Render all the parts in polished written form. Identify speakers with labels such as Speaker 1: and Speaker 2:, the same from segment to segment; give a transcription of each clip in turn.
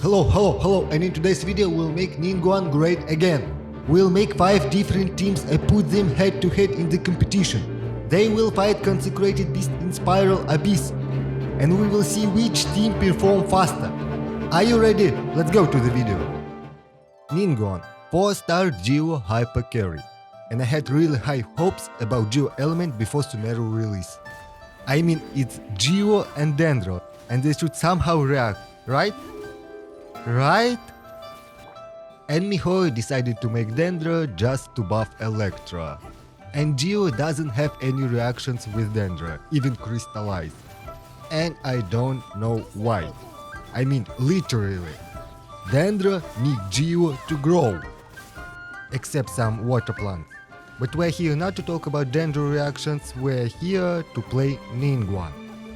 Speaker 1: Hello, and in today's video we'll make Ninguang great again. We'll make 5 different teams and put them head to head in the competition. They will fight Consecrated Beasts in Spiral Abyss, and we will see which team perform faster. Are you ready? Let's go to the video. Ninguang, 4-star Geo Hypercarry, and I had really high hopes about Geo element before Sumeru release. I mean, it's Geo and Dendro, and they should somehow react, right? Right? And Mihoyo decided to make Dendro just to buff Electra. And Geo doesn't have any reactions with Dendro, even crystallized. And I don't know why. I mean, literally. Dendro need Geo to grow. Except some water plants. But we're here not to talk about Dendro reactions, we're here to play Ninguang.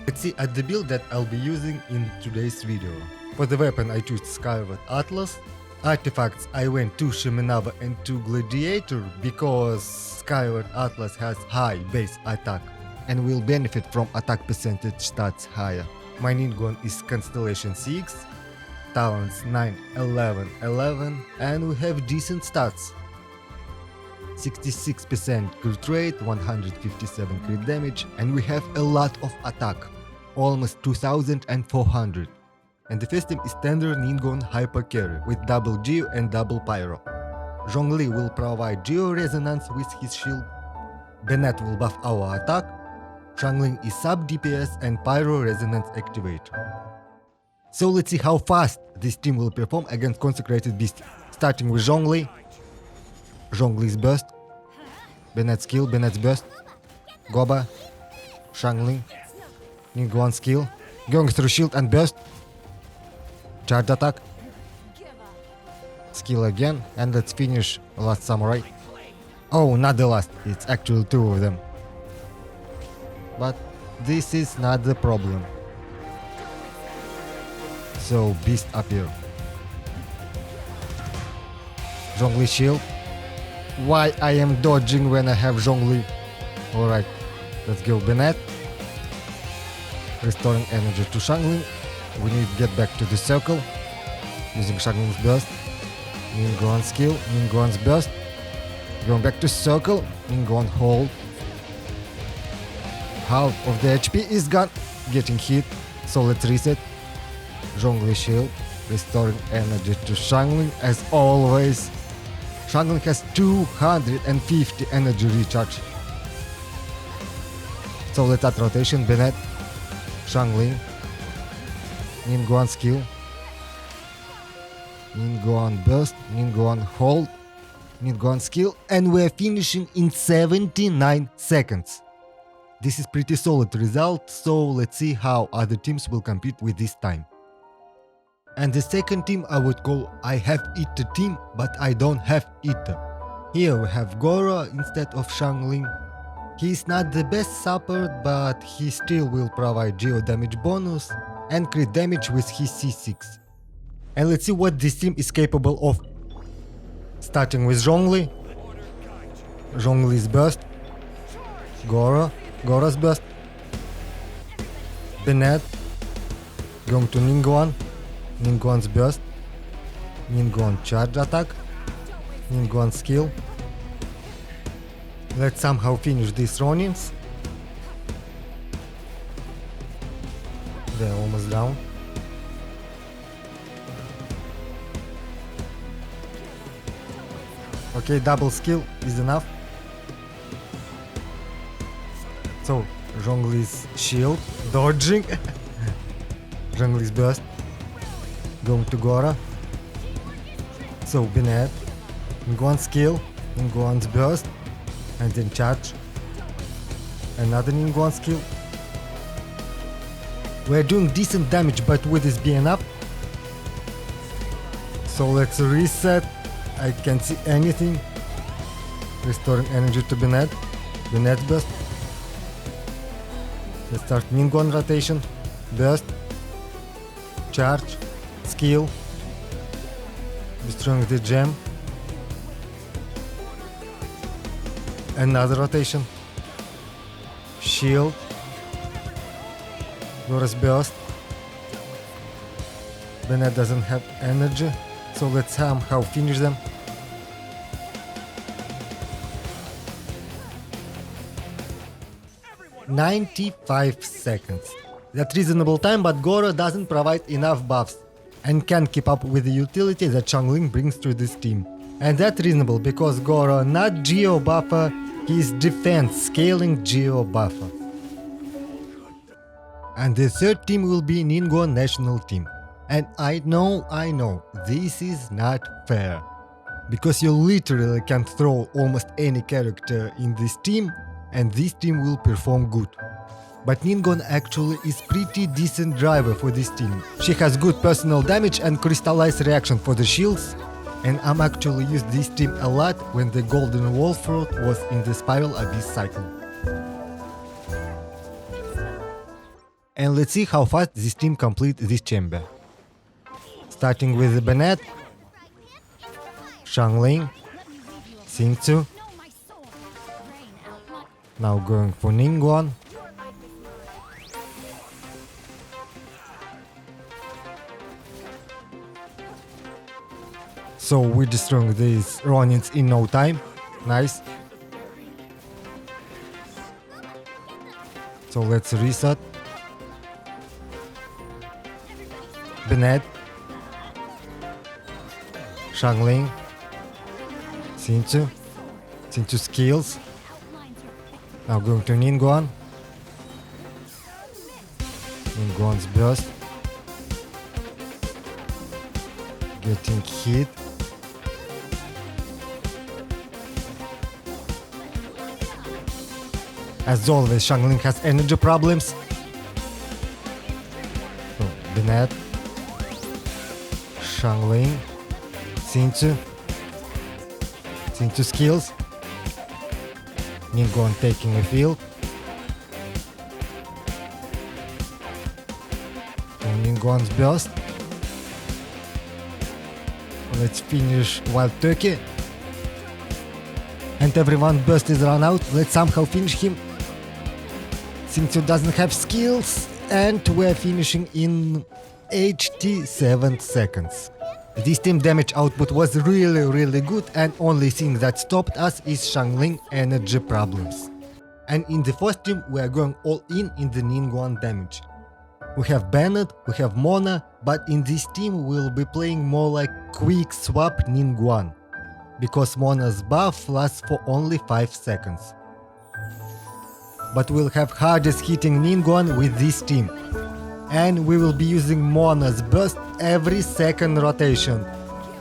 Speaker 1: Let's see at the build that I'll be using in today's video. For the weapon I chose Skyward Atlas. Artifacts I went to Shimenava and to Gladiator because Skyward Atlas has high base attack and will benefit from attack percentage stats higher. My Ninguang is Constellation 6, Talents 9, 11, 11, and we have decent stats. 66% crit rate, 157 crit damage, and we have a lot of attack, almost 2400. And the first team is standard Ninguang Hypercarry with double Geo and double Pyro. Zhongli will provide Geo Resonance with his shield, Bennett will buff our attack, Xiangling is sub DPS and Pyro Resonance activator. So let's see how fast this team will perform against Consecrated Beast, starting with Zhongli. Zhongli's burst, Bennett's skill, Bennett's burst, Goba, Xiangling, Ninguang skill, going through shield and burst, charge attack, skill again, and let's finish last samurai. Oh, not the last, it's actually 2 of them. But this is not the problem. So beast appear. Zhongli shield. Why I am dodging when I have Zhongli? Alright, let's go Bennett. Restoring energy to Xiangling. We need to get back to the circle. Using Xiangling's burst. Ninguang skill, Ninguang's burst. Going back to circle, Ninguang hold. Half of the HP is gone. Getting hit, so let's reset. Zhongli shield. Restoring energy to Xiangling as always. Xiangling has 250 energy recharge. So let's add rotation, Bennett, Xiangling, Ninguang skill, Ninguang burst, Ninguang hold, Ninguang skill, and we're finishing in 79 seconds. This is pretty solid result, so let's see how other teams will compete with this time. And the second team I would call I have Itto team, but I don't have Itto. Here we have Goro instead of Xiangling. He's not the best support, but he still will provide geo damage bonus and crit damage with his C6. And let's see what this team is capable of. Starting with Zhongli. Zhongli's burst. Goro's burst. Bennett. Going to Ninguang. Ninguang's burst, Ninguang charge attack, Ninguang skill. Let's somehow finish these Ronins. They're almost down. Okay, double skill is enough. So, Zhongli's shield, dodging, Zhongli's burst. Going to Gora. So Bennett, Ninguang's skill, Ninguang's burst, and then charge. Another Ninguang skill. We're doing decent damage, but would this be enough? So let's reset. I can't see anything. Restoring energy to Bennett. Bennett's burst. Let's start Ninguang rotation. Burst. Charge. Skill, destroying the gem, another rotation, shield, Goro's burst, Bennett doesn't have energy, so let's somehow finish them. "95 seconds. That's reasonable time, but Goro doesn't provide enough buffs and can't keep up with the utility that Xiangling brings to this team. And that's reasonable because Goro not Geo buffer, he's defense scaling Geo buffer. And the third team will be Ninguang national team. And I know, this is not fair. Because you literally can throw almost any character in this team and this team will perform good. But Ninguang actually is pretty decent driver for this team. She has good personal damage and crystallized reaction for the shields, and I'm actually used this team a lot when the Golden Wolf Fruit was in the Spiral Abyss cycle. And let's see how fast this team complete this chamber. Starting with the Bennett, Xiangling, Xingqiu. Now going for Ninguang. So we're destroying these Ronins in no time. Nice. So let's reset. Bennett, Xiangling, Xingqiu, Xingqiu skills. Now going to Ninguang. Ninguang's burst. Getting hit. As always, Xiangling has energy problems. So, Bennett, Xiangling, Xingqiu, Xingqiu skills. Ninguang taking a field. And Ninguang's burst. Let's finish Wild Turkey. And everyone burst is run out. Let's somehow finish him. Xingqiu doesn't have skills. And we're finishing in 87 seconds. This team damage output was really good, and only thing that stopped us is Xiangling energy problems. And in the first team we are going all in the Ninguang damage. We have Bennett, we have Mona, but in this team we'll be playing more like quick swap Ninguang, because Mona's buff lasts for only 5 seconds. But we'll have hardest hitting Ninguang with this team. And we will be using Mona's burst every second rotation,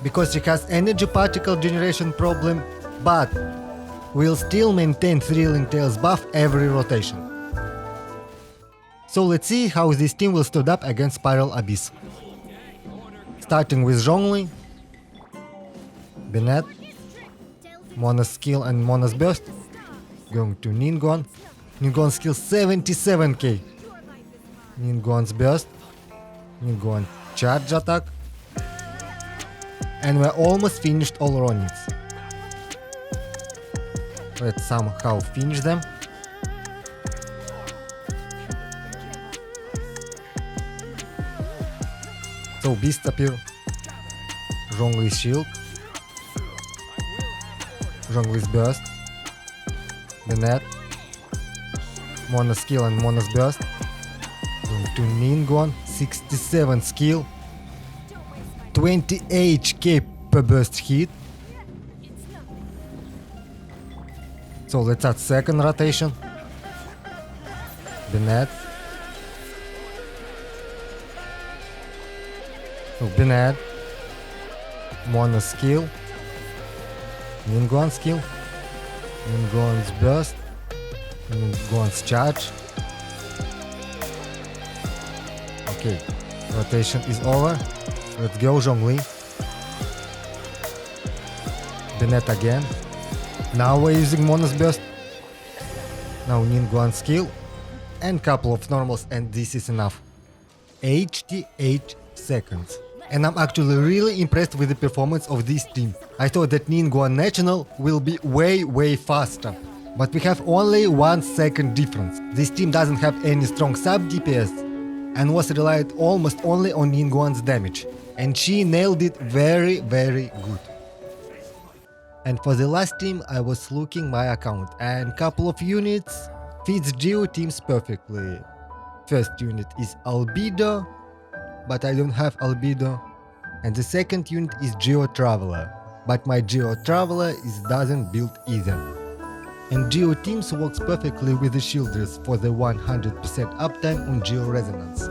Speaker 1: because she has energy particle generation problem, but we'll still maintain Thrilling Tales buff every rotation. So let's see how this team will stand up against Spiral Abyss. Starting with Zhongli, Bennett, Mona's skill and Mona's burst. Going to Ninguang. Ninguang skill 77k. Ninguang's burst, Ninguang charge attack, and we're almost finished all Ronins. Let's somehow finish them. So beasts appear. Zhongli's shield, Zhongli's burst, Bennett, Mona's skill and Mona's burst. To Ninguang, 67 skill, 20 HK per burst hit. So let's add second rotation. Bennett. So Bennett, Mona's skill, Ninguang's skill, Ninguang's burst, Ninguang's charge. Okay, rotation is over. Let's go Zhongli. Bennett again. Now we're using Mona's burst. Now Ninguang skill. And couple of normals, and this is enough. 88 seconds. And I'm actually really impressed with the performance of this team. I thought that Ninguang National will be way faster. But we have only 1 second difference. This team doesn't have any strong sub DPS. and was relied almost only on Ninguang's damage, and she nailed it very good. And for the last team I was looking my account, and couple of units fits Geo teams perfectly. First unit is Albedo, but I don't have Albedo, and the second unit is Geo Traveler, but my Geo Traveler doesn't build either. And Geo teams works perfectly with the shielders for the 100% uptime on Geo Resonance.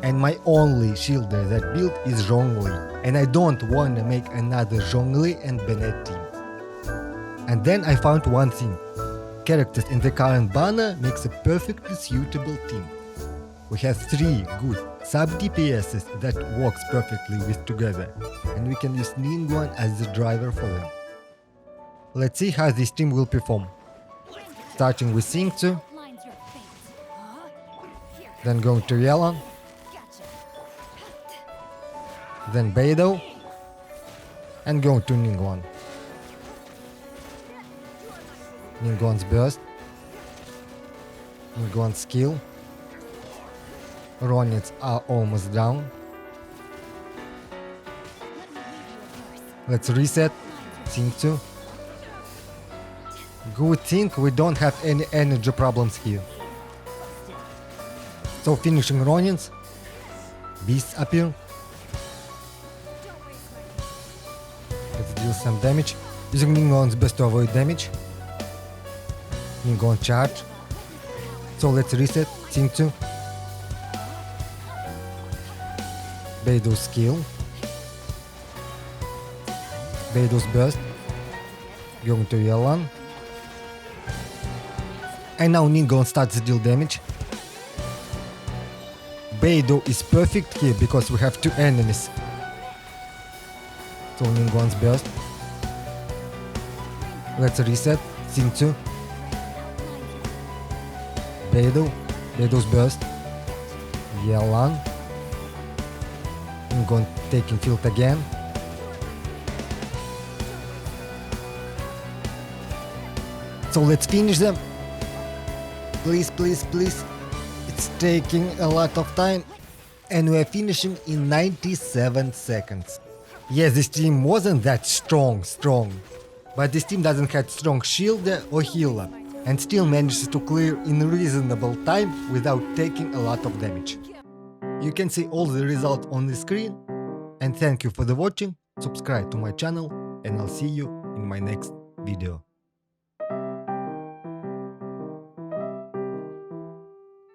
Speaker 1: And my only shielder that build is Zhongli, and I don't wanna make another Zhongli and Bennett team. And then I found one thing. Characters in the current banner makes a perfectly suitable team. We have 3 good sub DPSs that works perfectly with together, and we can use Ninguang as the driver for them. Let's see how this team will perform. Starting with Xingqiu, then going to Yelan, then Beidou, and going to Ninguang. Ninguang's burst, Ninguang's skill, Ronins are almost down. Let's reset, Xingqiu. Good thing we don't have any energy problems here. So finishing Ronins, beasts appear. Let's deal some damage, using Ninguang's burst to avoid damage. Ninguang charge. So let's reset, Xingqiu. Beidou's skill. Beidou's burst. Going to Yelan. And now Ninguang starts to deal damage. Beidou is perfect here because we have 2 enemies. So Ninguang's burst. Let's reset, Xingqiu. Beidou's burst. Yelan. Ninguang taking field again. So let's finish them. Please. It's taking a lot of time. And we're finishing in 97 seconds. Yes, this team wasn't that strong. But this team doesn't have strong shielder or healer, and still manages to clear in reasonable time without taking a lot of damage. You can see all the results on the screen, and thank you for the watching, subscribe to my channel, and I'll see you in my next video.